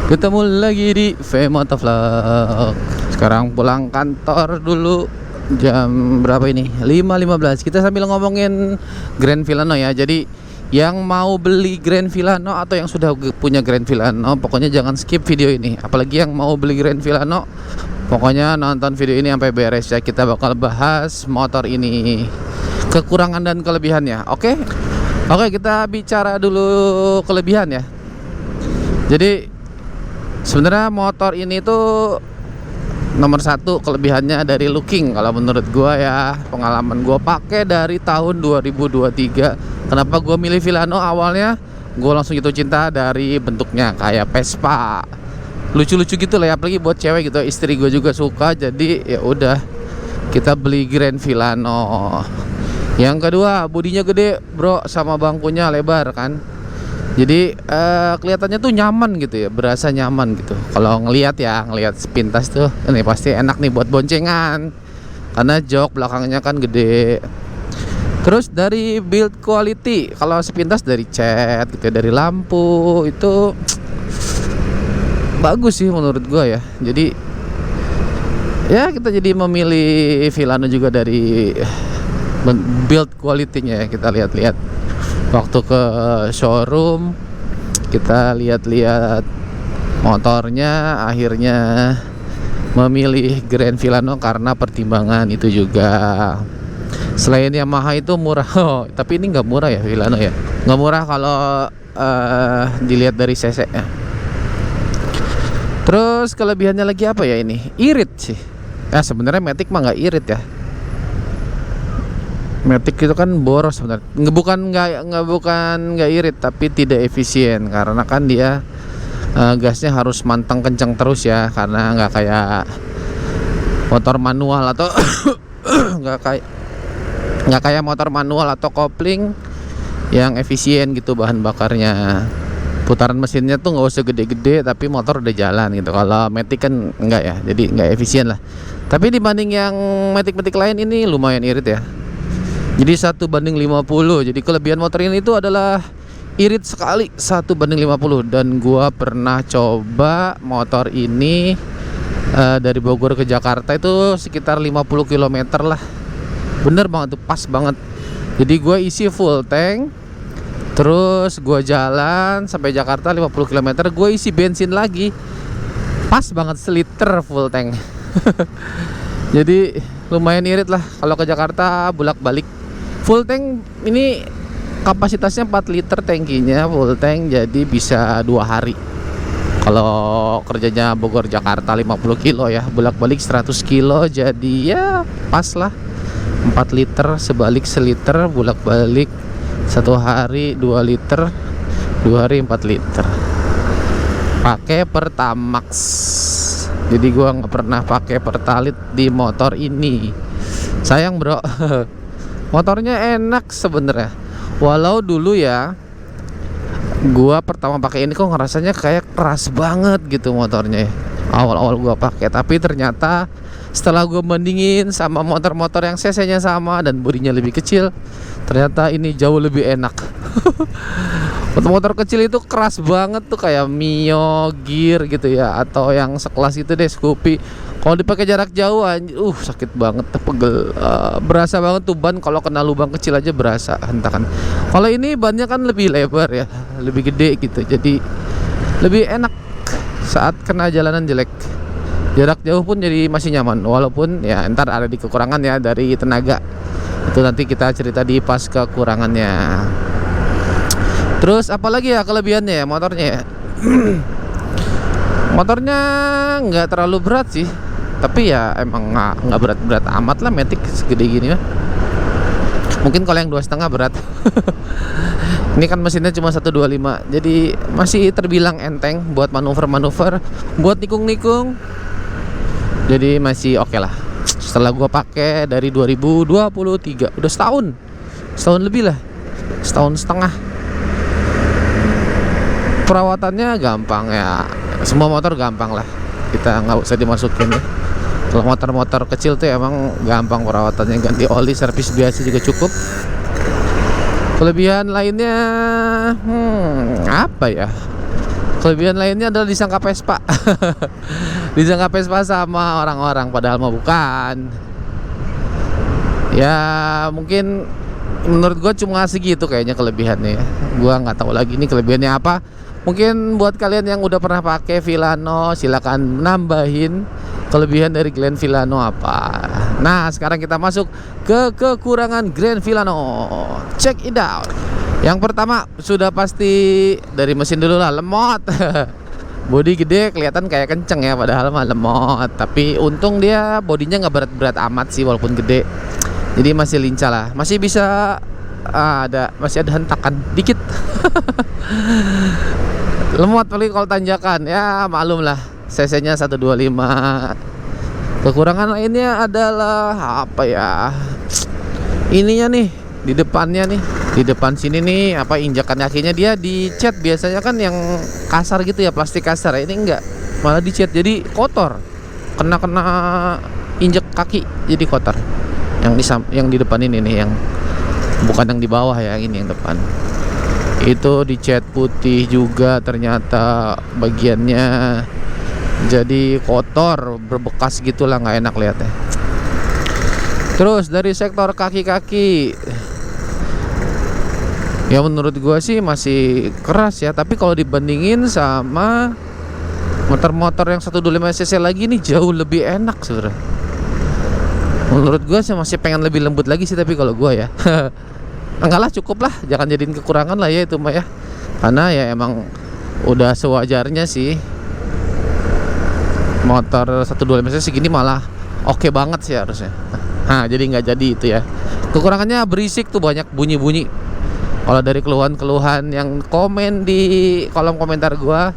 Ketemu lagi di Motovlog. Sekarang pulang kantor dulu. Jam berapa ini? 5.15. Kita sambil ngomongin Grand Villano ya. Jadi yang mau beli Grand Villano atau yang sudah punya Grand Villano, pokoknya jangan skip video ini. Apalagi yang mau beli Grand Villano, pokoknya nonton video ini sampai beres ya. Kita bakal bahas motor ini, kekurangan dan kelebihannya. Oke, kita bicara dulu kelebihan ya. Jadi sebenarnya motor ini tuh nomor satu kelebihannya dari looking. Kalau menurut gua ya, pengalaman gua pakai dari tahun 2023. Kenapa gua milih Villano? Awalnya gua langsung jatuh cinta dari bentuknya kayak Vespa, lucu-lucu gitu lah ya, apalagi buat cewek gitu. Istri gua juga suka, jadi ya udah kita beli Grand Villano. Yang kedua, bodinya gede bro, sama bangkunya lebar kan. Jadi kelihatannya tuh nyaman gitu ya, berasa nyaman gitu. Kalau ngelihat sepintas tuh, ini pasti enak nih buat boncengan, karena jok belakangnya kan gede. Terus dari build quality, kalau sepintas dari cat gitu ya, dari lampu itu bagus sih menurut gua ya. Jadi ya kita jadi memilih Villano juga dari build quality-nya ya. Kita lihat-lihat waktu ke showroom, kita lihat-lihat motornya, akhirnya memilih Grand Villano karena pertimbangan itu juga. Selain Yamaha itu murah, tapi ini nggak murah ya Villano ya, nggak murah kalau dilihat dari cc nya. Terus kelebihannya lagi apa ya, ini irit sih ya. Sebenarnya Matic mah nggak irit ya. Matic itu kan boros sebenarnya, bukan nggak irit, tapi tidak efisien karena kan dia gasnya harus manteng kencang terus ya, karena nggak kayak motor manual atau nggak kayak motor manual atau kopling yang efisien gitu bahan bakarnya. Putaran mesinnya tuh nggak usah gede-gede tapi motor udah jalan gitu. Kalau Matic kan enggak ya, jadi nggak efisien lah. Tapi dibanding yang Matic lain ini lumayan irit ya. Jadi 1:50. Jadi kelebihan motor ini itu adalah irit sekali, 1:50. Dan gua pernah coba motor ini dari Bogor ke Jakarta itu sekitar 50 km lah. Bener banget tuh, pas banget. Jadi gua isi full tank, terus gua jalan sampai Jakarta 50 km, gua isi bensin lagi. Pas banget, seliter full tank. Jadi lumayan irit lah kalau ke Jakarta bolak-balik. Full tank ini kapasitasnya 4 liter tankinya, full tank, jadi bisa 2 hari. Kalau kerjanya Bogor Jakarta 50 kilo ya, bolak-balik 100 kilo, jadi ya pas lah 4 liter, sebalik seliter, bolak-balik 1 hari 2 liter, 2 hari 4 liter. Pakai Pertamax. Jadi gua nggak pernah pakai Pertalite di motor ini. Sayang bro. Motornya enak sebenarnya. Walau dulu ya, gua pertama pakai ini kok ngerasanya kayak keras banget gitu motornya. Awal-awal gua pakai, tapi ternyata setelah gua bandingin sama motor-motor yang cc-nya sama dan bodinya lebih kecil, ternyata ini jauh lebih enak. Motor-motor kecil itu keras banget tuh, kayak Mio, Gear gitu ya, atau yang sekelas itu deh, Scoopy. Kalau dipakai jarak jauh, sakit banget, pegel, berasa banget tuh ban. Kalau kena lubang kecil aja berasa hentakan. Kalau ini bannya kan lebih lebar ya, lebih gede gitu, jadi lebih enak saat kena jalanan jelek. Jarak jauh pun jadi masih nyaman, walaupun ya ntar ada di kekurangan ya dari tenaga. Itu nanti kita cerita di pas kekurangannya. Terus apalagi ya kelebihannya ya motornya ya. Motornya nggak terlalu berat sih, tapi ya emang nggak berat-berat amat lah. Matic segede gini ya. Mungkin kalau yang 2,5 berat. Ini kan mesinnya cuma 125, jadi masih terbilang enteng buat manuver-manuver, buat nikung-nikung. Jadi masih oke lah. Setelah gua pakai dari 2023, udah setahun lebih lah, setahun setengah. Perawatannya gampang ya, semua motor gampang lah, kita nggak usah dimasukin ya. Kalau motor-motor kecil tuh emang gampang perawatannya, ganti oli, servis biasa juga cukup. Kelebihan lainnya apa ya? Kelebihan lainnya adalah disangka Vespa. Disangka Vespa sama orang-orang, padahal mah bukan. Ya mungkin menurut gue cuma segitu kayaknya kelebihannya ya. Gue nggak tahu lagi ini kelebihannya apa. Mungkin buat kalian yang udah pernah pakai Villano, silakan nambahin kelebihan dari Grand Villano apa. Nah sekarang kita masuk ke kekurangan Grand Villano. Check it out. Yang pertama sudah pasti dari mesin dulu lah, lemot. Bodi gede kelihatan kayak kenceng ya, padahal mah lemot. Tapi untung dia bodinya nggak berat-berat amat sih walaupun gede. Jadi masih lincah lah, masih bisa masih ada hentakan dikit. Lemot paling kalau tanjakan, ya maklum lah, cc-nya 125. Kekurangan lainnya adalah apa ya? Ininya nih, di depannya nih, di depan sini nih, apa injakan kakinya dia dicat, biasanya kan yang kasar gitu ya, plastik kasar. Ini enggak, malah dicat jadi kotor. Kena injek kaki jadi kotor. Yang di depan ini nih, yang bukan yang di bawah ya, ini yang depan. Itu dicat putih juga, ternyata bagiannya jadi kotor, berbekas gitulah, nggak enak lihatnya. Terus dari sektor kaki-kaki, ya menurut gua sih masih keras ya, tapi kalau dibandingin sama motor-motor yang 125 cc lagi nih jauh lebih enak sebenarnya. Menurut gua sih masih pengen lebih lembut lagi sih, tapi kalau gua ya enggak lah, cukup lah, jangan jadiin kekurangan lah ya itu mah ya. Karena ya emang udah sewajarnya sih. Motor 125 cc segini malah oke banget sih harusnya. Nah jadi nggak jadi itu ya. Kekurangannya berisik tuh, banyak bunyi-bunyi. Kalau dari keluhan-keluhan yang komen di kolom komentar gua,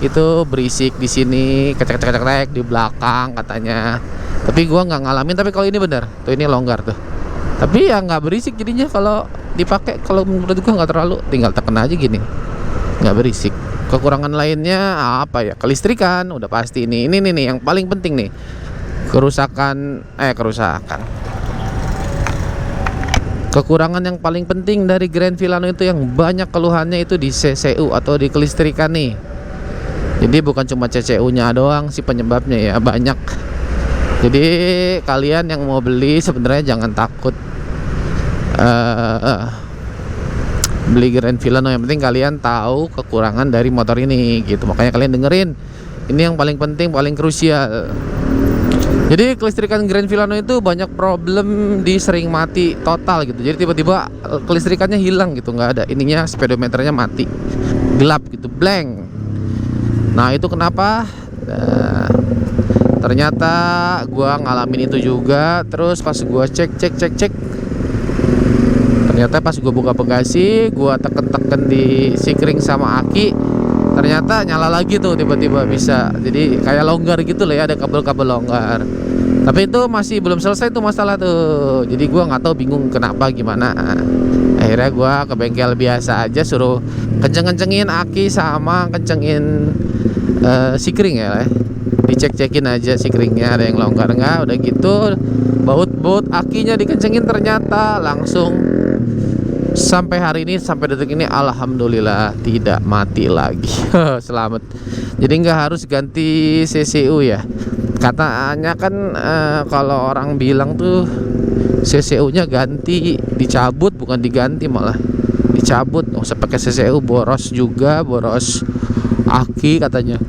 itu berisik di sini, kecek-kecek di belakang katanya. Tapi gua nggak ngalamin, tapi kalau ini bener tuh, ini longgar tuh. Tapi ya nggak berisik jadinya kalau dipakai. Kalau menurut gua nggak terlalu, tinggal tekan aja gini, nggak berisik. Kekurangan lainnya apa ya? Kelistrikan udah pasti ini nih yang paling penting nih. Kerusakan. Kekurangan yang paling penting dari Grand Villano itu yang banyak keluhannya itu di CCU atau di kelistrikan nih. Jadi bukan cuma CCU-nya doang sih penyebabnya ya, banyak. Jadi kalian yang mau beli sebenarnya jangan takut beli Grand Villano, yang penting kalian tahu kekurangan dari motor ini gitu. Makanya kalian dengerin, ini yang paling penting, paling krusial. Jadi kelistrikan Grand Villano itu banyak problem di sering mati total gitu. Jadi tiba-tiba kelistrikannya hilang gitu, nggak ada ininya, speedometernya mati, gelap gitu, blank. Nah itu kenapa? Ternyata gua ngalamin itu juga. Terus pas gua cek, ternyata pas gua buka bagasi, gua teken di sikring sama aki, ternyata nyala lagi tuh tiba-tiba bisa. Jadi kayak longgar gitu lah ya, ada kabel-kabel longgar. Tapi itu masih belum selesai tuh masalah tuh. Jadi gua nggak tahu, bingung kenapa gimana. Akhirnya gua ke bengkel biasa aja, suruh kenceng-kencengin aki sama kencengin sikring ya. Dicek-cekin aja sikringnya ada yang longgar nggak. Udah gitu baut akinya dikencengin, ternyata langsung sampai hari ini, sampai detik ini alhamdulillah tidak mati lagi. Selamat. Jadi nggak harus ganti CCU ya. Katanya kan kalau orang bilang tuh CCU-nya ganti, dicabut bukan diganti, malah dicabut. Nggak usah pakai CCU, boros juga, boros aki katanya.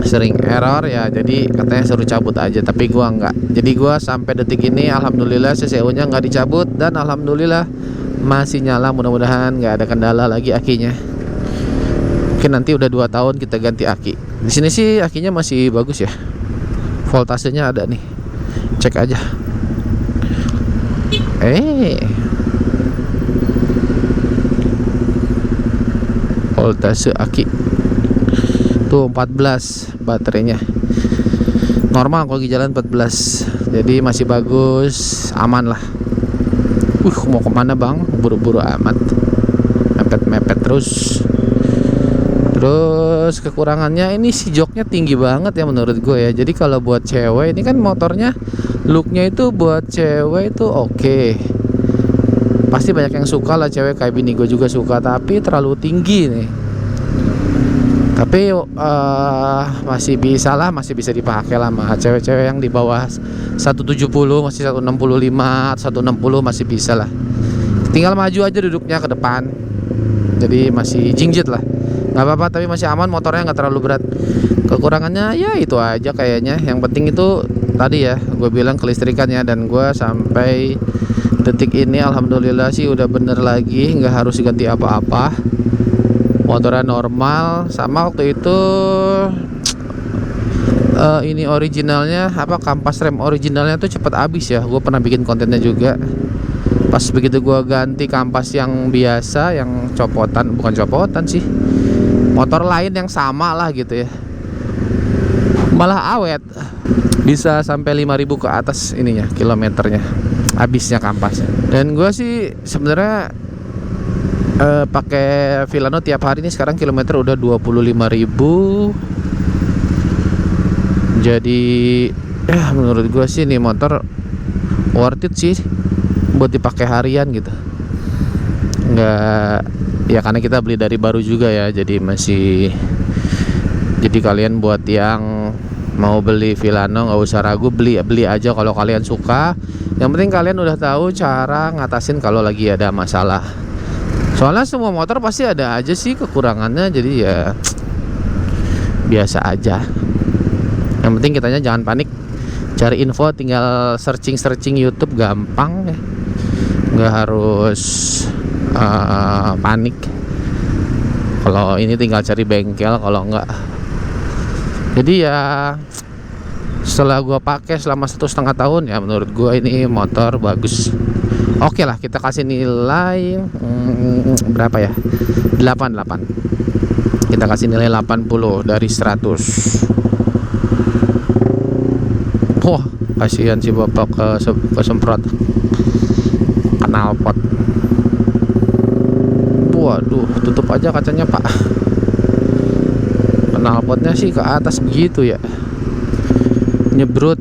Sering error ya, jadi katanya suruh cabut aja, tapi gua enggak. Jadi gua sampai detik ini alhamdulillah CCU-nya nggak dicabut, dan alhamdulillah masih nyala. Mudah-mudahan nggak ada kendala lagi akinya. Mungkin nanti udah 2 tahun kita ganti aki. Di sini sih akinya masih bagus ya, voltasenya ada nih, cek aja. Voltase aki tuh 14 baterainya, normal kalau di jalan 14, jadi masih bagus, aman lah. Mau kemana bang? Buru-buru amat, mepet terus. Terus kekurangannya ini si joknya tinggi banget ya menurut gue ya. Jadi kalau buat cewek, ini kan motornya looknya itu buat cewek itu oke. Pasti banyak yang suka lah cewek, kayak bini gue juga suka, tapi terlalu tinggi nih. Tapi masih bisa lah, masih bisa dipakai lah sama cewek-cewek yang di bawah 170, masih 165, 160 masih bisa lah. Tinggal maju aja duduknya ke depan. Jadi masih jingjit lah. Nggak apa-apa, tapi masih aman, motornya nggak terlalu berat. Kekurangannya ya itu aja kayaknya. Yang penting itu tadi ya, gue bilang kelistrikannya. Dan gue sampai detik ini alhamdulillah sih udah bener lagi, nggak harus ganti apa-apa. Motornya normal. Sama waktu itu ini originalnya apa, kampas rem originalnya tuh cepet habis ya. Gue pernah bikin kontennya juga. Pas begitu gue ganti kampas yang biasa, yang copotan, bukan copotan sih, motor lain yang sama lah gitu ya, malah awet, bisa sampai 5.000 ke atas ininya kilometernya, habisnya kampasnya. Dan gue sih sebenarnya pakai Vilano tiap hari ini sekarang kilometer udah 25.000. Jadi ya menurut gue sih nih motor worth it sih buat dipakai harian gitu. Nggak ya, karena kita beli dari baru juga ya, jadi masih, jadi kalian buat yang mau beli Vilano nggak usah ragu, beli aja kalau kalian suka. Yang penting kalian udah tahu cara ngatasin kalau lagi ada masalah. Soalnya semua motor pasti ada aja sih kekurangannya, jadi ya biasa aja. Yang penting kitanya jangan panik, cari info tinggal searching YouTube, gampang ya, nggak harus panik. Kalau ini tinggal cari bengkel, kalau enggak. Jadi ya setelah gua pakai selama 1,5 tahun ya, menurut gua ini motor bagus. Oke lah, kita kasih nilai berapa ya, 8. Kita kasih nilai 80 dari 100. Wah, kasihan si bapak kesemprot knalpot. Waduh, tutup aja kacanya pak. Knalpotnya sih ke atas begitu ya, nyebrut.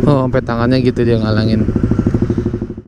Oh, sampai tangannya gitu dia ngalangin.